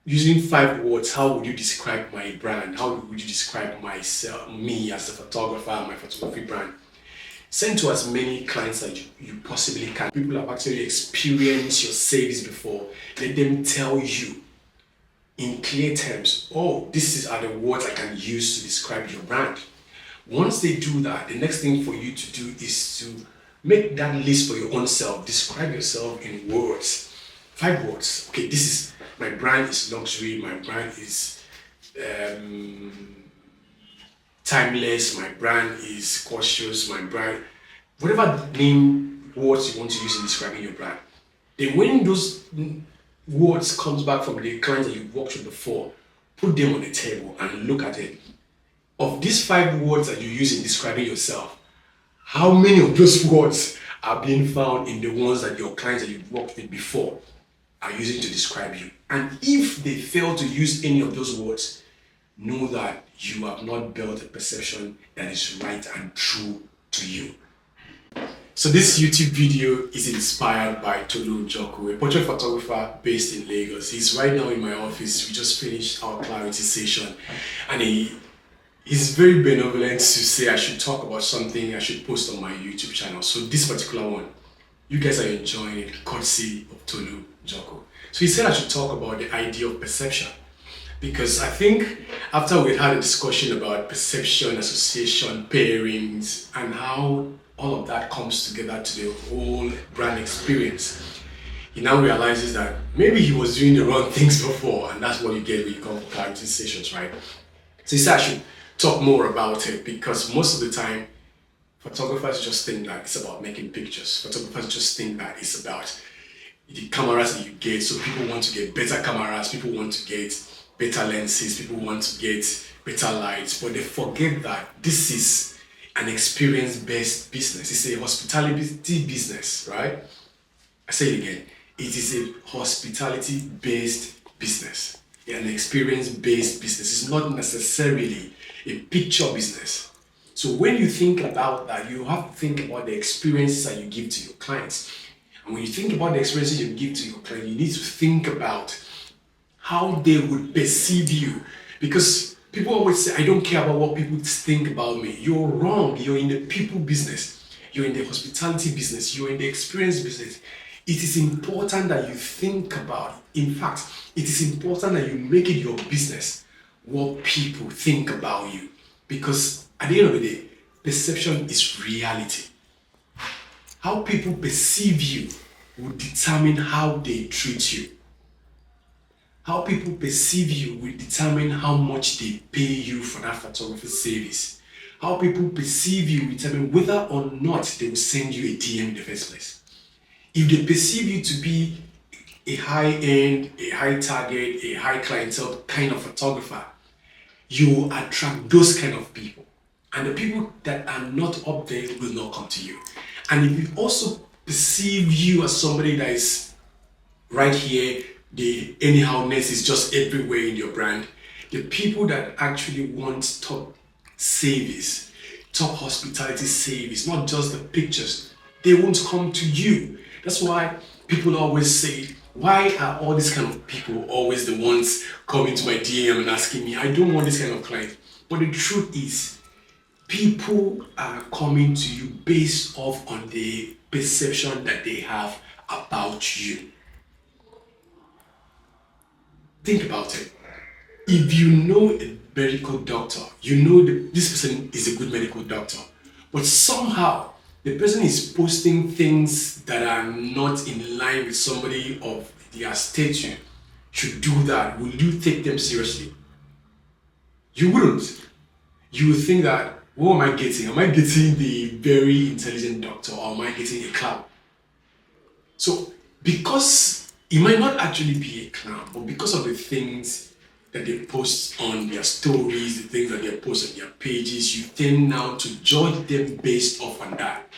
using 5 words, how would you describe my brand? How would you describe myself, me as a photographer, my photography brand? Send to as many clients that you possibly can. People have actually experienced your service before. Let them tell you in clear terms, oh, are the words I can use to describe your brand. Once they do that, the next thing for you to do is to make that list for your own self. Describe yourself in words. 5 words. Okay, this is my brand is luxury, my brand is timeless, my brand is cautious, my brand, whatever name words you want to use in describing your brand. Then when those words comes back from the clients that you've worked with before, put them on the table and look at it. Of these 5 words that you use in describing yourself, how many of those words are being found in the ones that your clients that you've worked with before are using to describe you? And if they fail to use any of those words, know that you have not built a perception that is right and true to you. So this YouTube video is inspired by Tolu Joko, a portrait photographer based in Lagos. He's right now in my office. We just finished our clarity session, and he's very benevolent to say I should talk about something I should post on my YouTube channel. So this particular one, you guys are enjoying it, courtesy of Tolu Joko. So he said I should talk about the idea of perception, because I think after we had a discussion about perception, association, pairings, and how all of that comes together to the whole brand experience, he now realizes that maybe he was doing the wrong things before, and that's what you get when you come for clarity sessions, right? So he said I should talk more about it, because most of the time photographers just think that it's about making pictures. Photographers just think that it's about the cameras that you get. So people want to get better cameras, people want to get better lenses, people want to get better lights, but they forget that this is an experience-based business. It's a hospitality business, right? I say it again. It is a hospitality-based business, an experience-based business. It's not necessarily a picture business. So when you think about that, you have to think about the experiences that you give to your clients. And when you think about the experiences you give to your client, you need to think about how they would perceive you. Because people always say, I don't care about what people think about me. You're wrong. You're in the people business. You're in the hospitality business. You're in the experience business. It is important that you think about it. In fact, it is important that you make it your business what people think about you. Because at the end of the day, perception is reality. How people perceive you will determine how they treat you. How people perceive you will determine how much they pay you for that photography service. How people perceive you will determine whether or not they will send you a DM in the first place. If they perceive you to be a high-end, a high-target, a high-clientele kind of photographer, you will attract those kind of people. And the people that are not up there will not come to you. And if you also perceive you as somebody that is right here, the anyhowness is just everywhere in your brand, the people that actually want top service, top hospitality service, not just the pictures, they won't come to you. That's why people always say, why are all these kind of people always the ones coming to my DM and asking me, I don't want this kind of client. But the truth is, people are coming to you based off on the perception that they have about you. Think about it. If you know a medical doctor, you know that this person is a good medical doctor, but somehow the person is posting things that are not in line with somebody of their stature should do that, will you take them seriously? You wouldn't. You would think that, what am I getting? Am I getting the very intelligent doctor, or am I getting a clown? So, because it might not actually be a clown, but because of the things that they post on their stories, the things that they post on their pages, you tend now to judge them based off on that.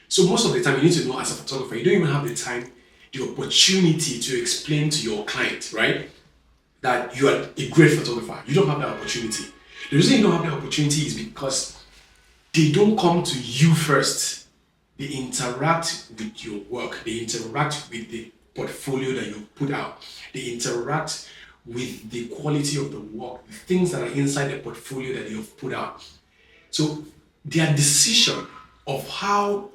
So most of the time, you need to know as a photographer, you don't even have the time, the opportunity to explain to your client, right, that you are a great photographer. You don't have that opportunity. The reason you don't have that opportunity is because they don't come to you first. They interact with your work. They interact with the portfolio that you put out. They interact with the quality of the work, the things that are inside the portfolio that you have put out. So their decision of how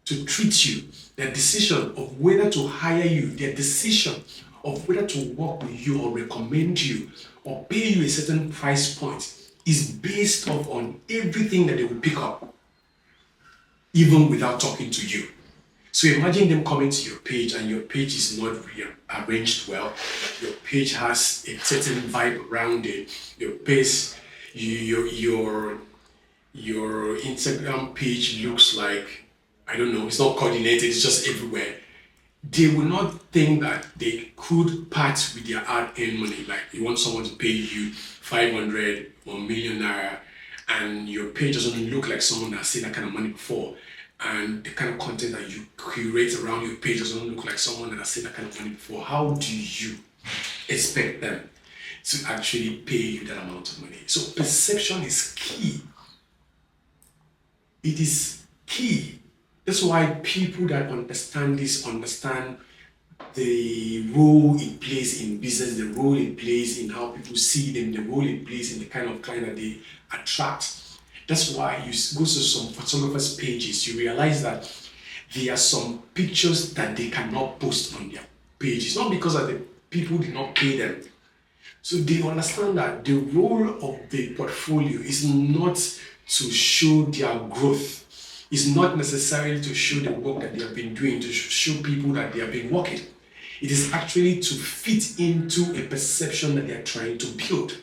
to treat you, their decision of whether to hire you, their decision of whether to work with you or recommend you or pay you a certain price point is based off on everything that they will pick up, even without talking to you. So imagine them coming to your page and your page is not arranged well. Your page has a certain vibe around it. Your page, your Instagram page looks like, I don't know, it's not coordinated, it's just everywhere. They will not think that they could part with their hard-earned money. Like you want someone to pay you 500 or million naira, and your page doesn't look like someone that's seen that kind of money before, and the kind of content that you curate around your page doesn't look like someone that has seen that kind of money before. How do you expect them to actually pay you that amount of money? So perception is key. It is key. That's why people that understand this understand the role it plays in business, the role it plays in how people see them, the role it plays in the kind of client that they attract. That's why you go to some photographers' pages, you realize that there are some pictures that they cannot post on their page. It's not because of the people did not pay them. So they understand that the role of the portfolio is not to show their growth. It's not necessarily to show the work that they have been doing, to show people that they have been working. It is actually to fit into a perception that they are trying to build.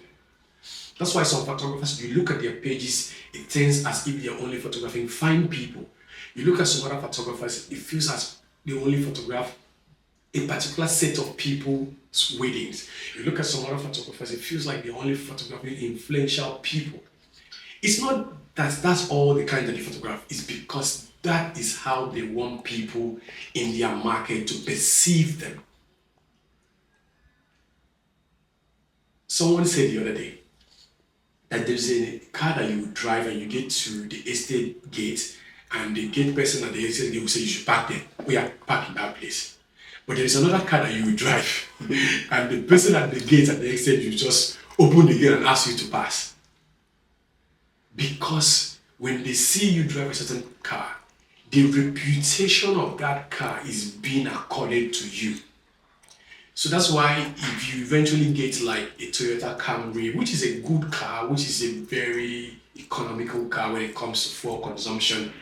That's why some photographers, you look at their pages, it turns as if they are only photographing fine people. You look at some other photographers, it feels as they only photograph a particular set of people's weddings. You look at some other photographers, it feels like they're only photographing influential people. It's not that that's all the kind that they photograph. It's because that is how they want people in their market to perceive them. Someone said the other day that there's a car that you drive and you get to the estate gate, and the gate person at the estate gate will say you should park there. We are parking that place. But there is another car that you will drive, and the person at the gate at the estate will just open the gate and ask you to pass. Because when they see you drive a certain car, the reputation of that car is being accorded to you. So that's why if you eventually get like a Toyota Camry, which is a good car, which is a very economical car when it comes to fuel consumption,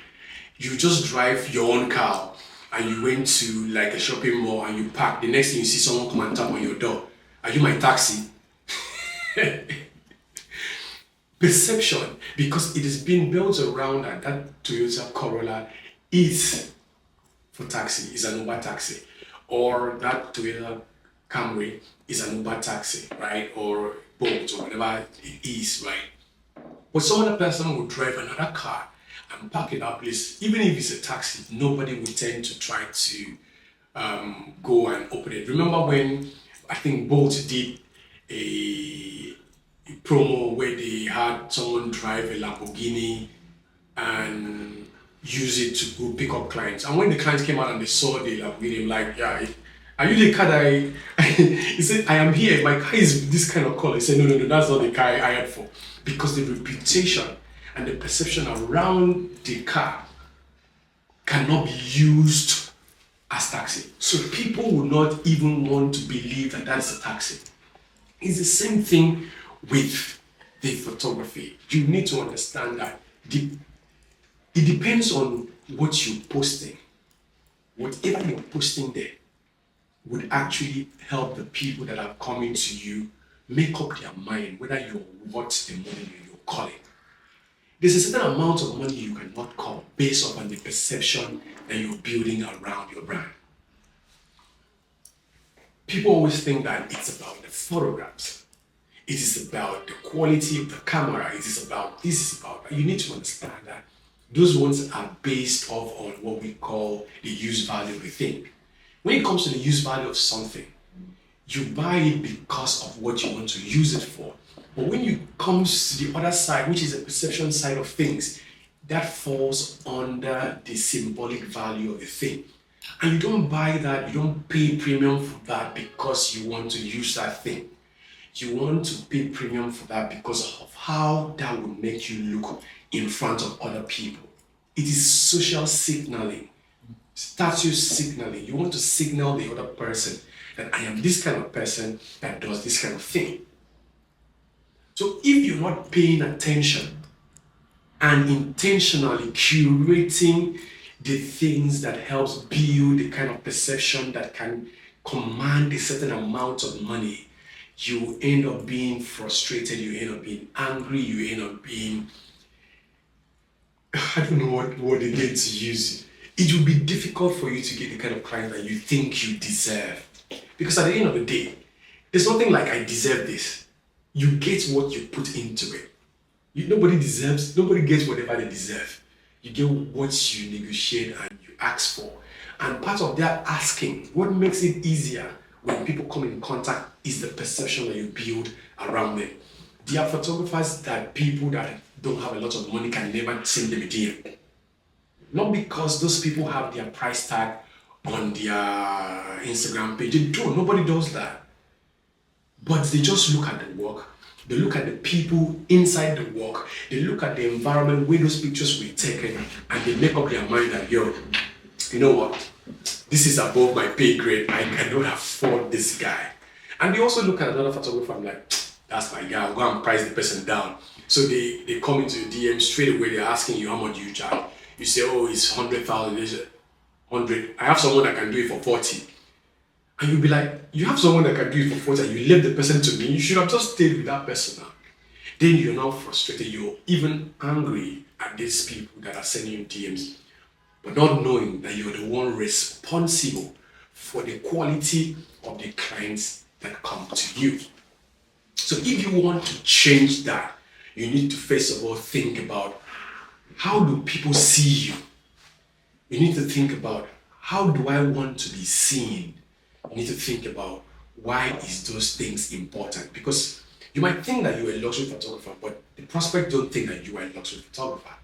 you just drive your own car and you went to like a shopping mall and you park. The next thing you see someone come and tap on your door. Are you my taxi? Perception, because it is being built around that Toyota Corolla is for taxi, is an Uber taxi, or that Toyota Camry is an Uber taxi, right? Or Bolt or whatever it is, right? But some other person will drive another car and park in that place. Even if it's a taxi, nobody will tend to try to go and open it. Remember when I think Bolt did a promo where they had someone drive a Lamborghini and use it to go pick up clients. And when the clients came out and they saw the Lamborghini, like, yeah, are you the car that he said, I am here, my car is this kind of color. He said, no, that's not the car I hired for. Because the reputation and the perception around the car cannot be used as taxi. So people will not even want to believe that that's a taxi. It's the same thing with the photography. You need to understand that it depends on what you're posting. Whatever you're posting there would actually help the people that are coming to you make up their mind whether you're worth the money you're calling. There's a certain amount of money you cannot call based upon the perception that you're building around your brand. People always think that it's about the photographs. It is about the quality of the camera. It is about this, is about that. You need to understand that those ones are based off on what we call the use value of a thing. When it comes to the use value of something, you buy it because of what you want to use it for. But when it comes to the other side, which is the perception side of things, that falls under the symbolic value of the thing. And you don't buy that, you don't pay premium for that because you want to use that thing. you want to pay premium for that because of how that will make you look in front of other people. It is social signaling, status signaling. You want to signal the other person that I am this kind of person that does this kind of thing. So if you're not paying attention and intentionally curating the things that helps build the kind of perception that can command a certain amount of money, you end up being frustrated, you end up being angry, you end up being, I don't know what word again to use. It will be difficult for you to get the kind of client that you think you deserve. Because at the end of the day, there's nothing like I deserve this. You get what you put into it. Nobody gets whatever they deserve. You get what you negotiate and you ask for. And part of that asking, what makes it easier when people come in contact is the perception that you build around them. There are photographers that people that don't have a lot of money can never send them a DM. Not because those people have their price tag on their Instagram page. They don't. Nobody does that. But they just look at the work. They look at the people inside the work. They look at the environment where those pictures were taken, and they make up their mind that, yo, you know what? This is above my pay grade. I cannot afford this guy. And they also look at another photographer and like, that's my guy. I'll go and price the person down. So they come into the DM straight away. They're asking you, how much do you charge? You say, oh, it's 100,000. It's 100. I have someone that can do it for 40. And you'll be like, you have someone that can do it for 40 and you left the person to me. You should have just stayed with that person now. Then you're now frustrated. You're even angry at these people that are sending you DMs, but not knowing that you're the one responsible for the quality of the clients that come to you. So if you want to change that, you need to first of all think about, how do people see you? You need to think about, how do I want to be seen? You need to think about, why is those things important? Because you might think that you're a luxury photographer, but the prospect don't think that you are a luxury photographer.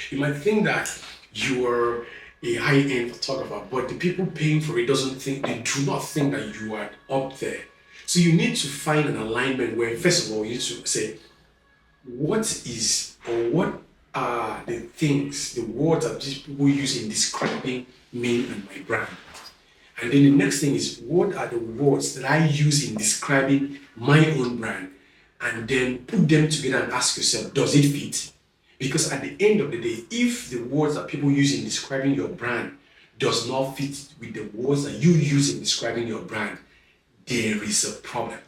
You might think that you are a high-end photographer, but the people paying for it they do not think that you are up there. So you need to find an alignment where, first of all, you need to say, what are the things, the words that these people use in describing me and my brand? And then the next thing is, what are the words that I use in describing my own brand? And then put them together and ask yourself, does it fit? Because at the end of the day, if the words that people use in describing your brand does not fit with the words that you use in describing your brand, there is a problem.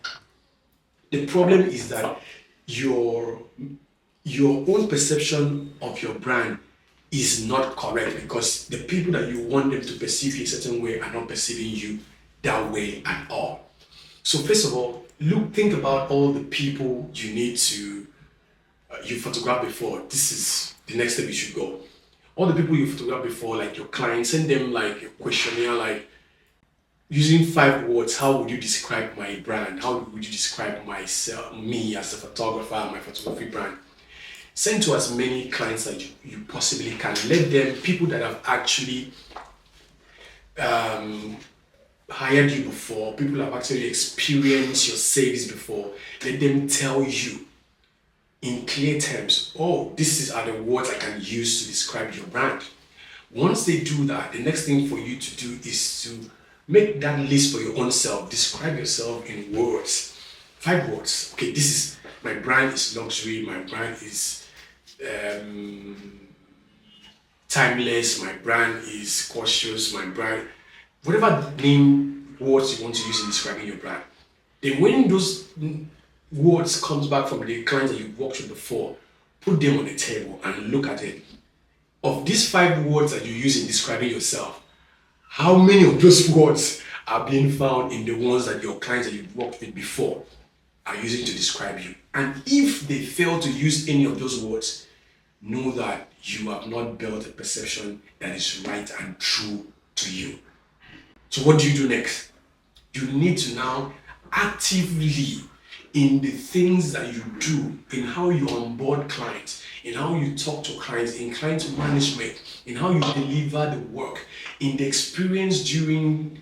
The problem is that your own perception of your brand is not correct, because the people that you want them to perceive you a certain way are not perceiving you that way at all. So first of all, think about all the people you need to you photograph before. This is the next step you should go. All the people you photograph before, like your clients, send them like a questionnaire, like using 5 words. How would you describe my brand? How would you describe me as a photographer, my photography brand? Send to as many clients that you possibly can. Let them, people that have actually hired you before, people that have actually experienced your service before, let them tell you in clear terms, oh, are the words I can use to describe your brand. Once they do that, the next thing for you to do is to make that list for your own self. Describe yourself in words. 5 words. Okay, my brand is luxury, my brand is timeless, my brand is cautious, my brand, whatever name words you want to use in describing your brand. Then when those words comes back from the clients that you've worked with before, put them on the table and look at it. Of these 5 words that you use in describing yourself, how many of those words are being found in the ones that your clients that you've worked with before are using to describe you? And if they fail to use any of those words, know that you have not built a perception that is right and true to you. So what do you do next? You need to now actively, in the things that you do, in how you onboard clients, in how you talk to clients, in client management, in how you deliver the work, in the experience during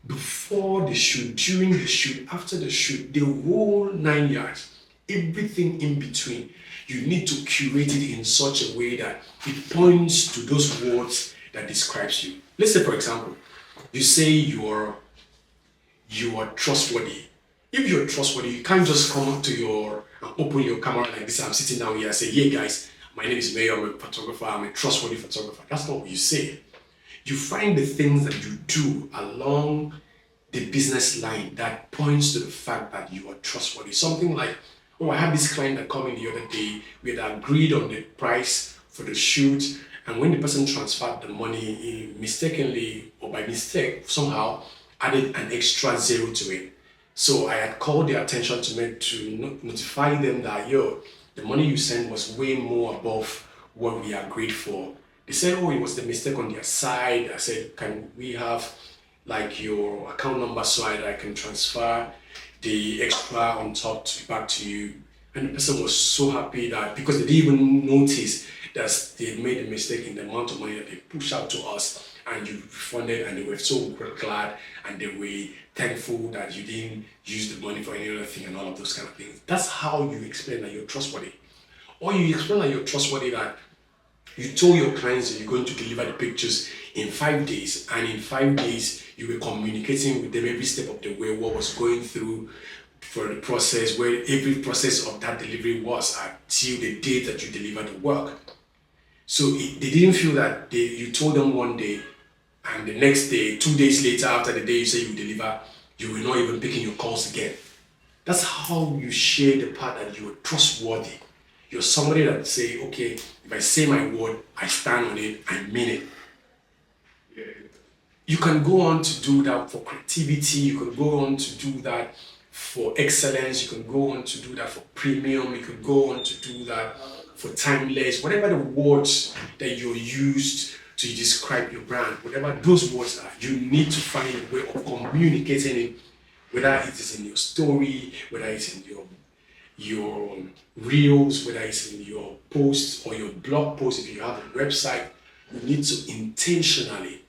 before the shoot, during the shoot, after the shoot, the whole 9 yards, everything in between. You need to curate it in such a way that it points to those words that describes you. Let's say, for example, you say you are trustworthy. If you're trustworthy, you can't just come up to your and open your camera like this. I'm sitting down here and say, "Hey guys, my name is Mayor. I'm a photographer. I'm a trustworthy photographer." That's not what you say. You find the things that you do along the business line that points to the fact that you are trustworthy. Something like, "Oh, I had this client that came in the other day. We had agreed on the price for the shoot, and when the person transferred the money, he mistakenly or by mistake somehow added an extra zero to it. So I had called their attention to notify them that, yo, the money you sent was way more above what we agreed for." They said, "Oh, it was the mistake on their side." I said, "Can we have like your account number so I can transfer the extra on top back to you?" And the person was so happy that because they didn't even notice that they had made a mistake in the amount of money that they pushed out to us, and you refunded, and they were so glad and they were thankful that you didn't use the money for any other thing and all of those kind of things. That's how you explain that you're trustworthy. Or you explain that you're trustworthy that you told your clients that you're going to deliver the pictures in 5 days, and in 5 days you were communicating with them every step of the way what was going through for the process, where every process of that delivery was until the day that you delivered the work. So they didn't feel that you told them one day, and the next day, 2 days later, after the day you say you deliver, you were not even picking your calls again. That's how you share the part that you are trustworthy. You're somebody that say, "Okay, if I say my word, I stand on it, I mean it." You can go on to do that for creativity, you can go on to do that for excellence, you can go on to do that for premium, you can go on to do that for timeless, whatever the words that you're used to describe your brand, whatever those words are, you need to find a way of communicating it, whether it is in your story, whether it's in your reels, whether it's in your posts or your blog post. If you have a website, you need to intentionally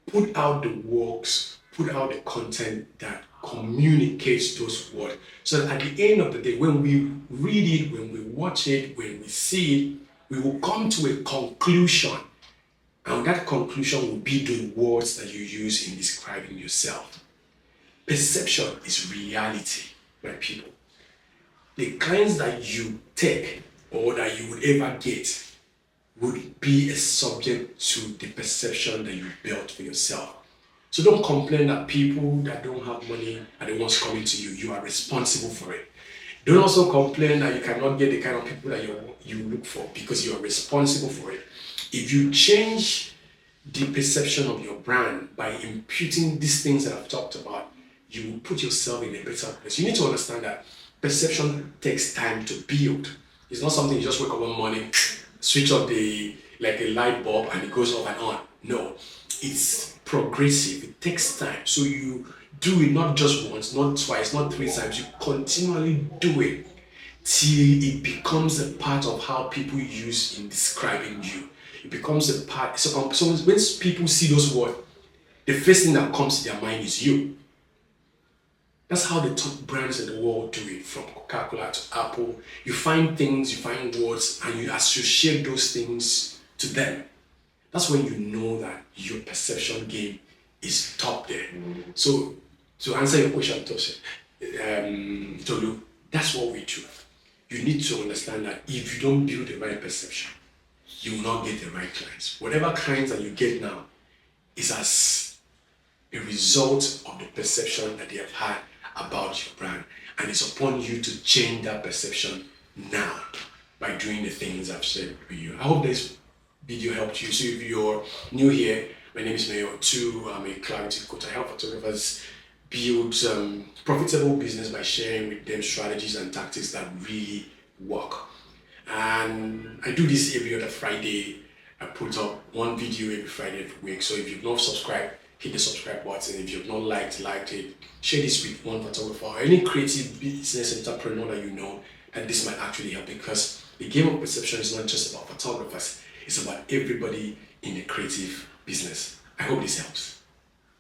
put out the works, put out the content that communicates those words. So that at the end of the day, when we read it, when we watch it, when we see it, we will come to a conclusion. And that conclusion will be the words that you use in describing yourself. Perception is reality, my people. The clients that you take or that you would ever get would be a subject to the perception that you built for yourself. So don't complain that people that don't have money are the ones coming to you. You are responsible for it. Don't also complain that you cannot get the kind of people that you look for, because you are responsible for it. If you change the perception of your brand by imputing these things that I've talked about, you will put yourself in a better place. You need to understand that perception takes time to build. It's not something you just wake up one morning, switch off like a light bulb and it goes off and on. No, it's progressive. It takes time. So you do it not just once, not twice, not 3 times. You continually do it till it becomes a part of how people use in describing you. It becomes a part. So when people see those words, the first thing that comes to their mind is you. That's how the top brands in the world do it, from Coca-Cola to Apple. You find things, you find words, and you associate those things to them. That's when you know that your perception game is top there. So to answer your question, Tolu, that's what we do. You need to understand that if you don't build the right perception, you will not get the right clients. Whatever clients that you get now is as a result of the perception that they have had about your brand, and it's upon you to change that perception now by doing the things I've said for you. I hope this video helped you. So if you're new here, my name is Mayor 2. I'm a clarity coach. I help photographers build profitable business by sharing with them strategies and tactics that really work. And I do this every other Friday. I put up one video every Friday every week. So if you've not subscribed, hit the subscribe button. If you've not liked it. Share this with one photographer or any creative business entrepreneur that you know that this might actually help, because the game of perception is not just about photographers. It's about everybody in the creative business. I hope this helps.